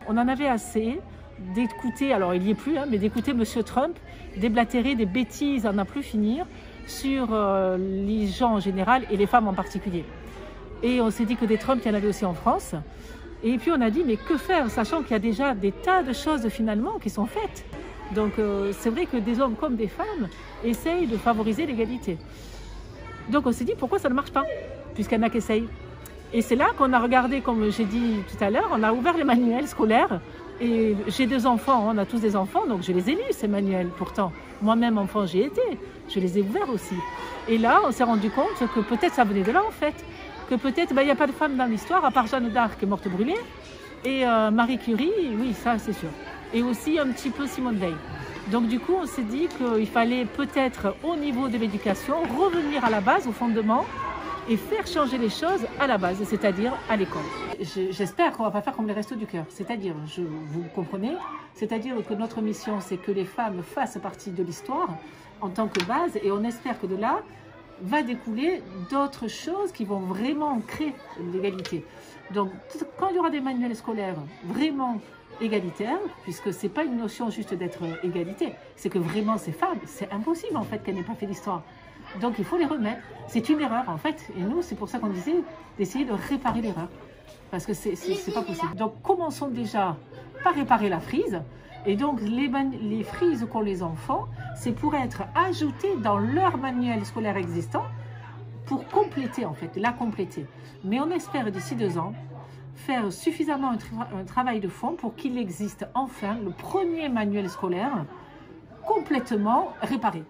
on en avait assez d'écouter, alors il n'y est plus, hein, mais d'écouter M. Trump déblatérer des bêtises à n'en plus finir sur les gens en général et les femmes en particulier. Et on s'est dit que des Trump, il y en avait aussi en France. Et puis on a dit, mais que faire, sachant qu'il y a déjà des tas de choses finalement qui sont faites. Donc c'est vrai que des hommes comme des femmes essayent de favoriser l'égalité. Donc on s'est dit, pourquoi ça ne marche pas, puisqu'il y en a qui essayent. Et c'est là qu'on a regardé, comme j'ai dit tout à l'heure, on a ouvert les manuels scolaires. Et j'ai 2 enfants, on a tous des enfants, donc je les ai lus, ces manuels, pourtant. Moi-même, enfant, j'y étais, je les ai ouverts aussi. Et là, on s'est rendu compte que peut-être ça venait de là, en fait. Que peut-être, il n'y a pas de femme dans l'histoire, à part Jeanne d'Arc, qui est morte brûlée. Et Marie Curie, oui, ça, c'est sûr. Et aussi un petit peu Simone Veil. Donc du coup, on s'est dit qu'il fallait peut-être, au niveau de l'éducation, revenir à la base, au fondement, et faire changer les choses à la base, c'est-à-dire à l'école. J'espère qu'on ne va pas faire comme les Restos du Cœur, c'est-à-dire, vous comprenez, c'est-à-dire que notre mission, c'est que les femmes fassent partie de l'histoire en tant que base, et on espère que de là va découler d'autres choses qui vont vraiment créer l'égalité. Donc, quand il y aura des manuels scolaires vraiment égalitaires, puisque ce n'est pas une notion juste d'être égalité, c'est que vraiment ces femmes, c'est impossible en fait qu'elles n'aient pas fait l'histoire. Donc il faut les remettre. C'est une erreur en fait. Et nous, c'est pour ça qu'on disait d'essayer de réparer l'erreur. Parce que c'est pas possible. Donc commençons déjà par réparer la frise. Et donc les frises qu'ont les enfants, c'est pour être ajoutées dans leur manuel scolaire existant pour compléter en fait, la compléter. Mais on espère d'ici 2 ans faire suffisamment un travail de fond pour qu'il existe enfin le premier manuel scolaire complètement réparé.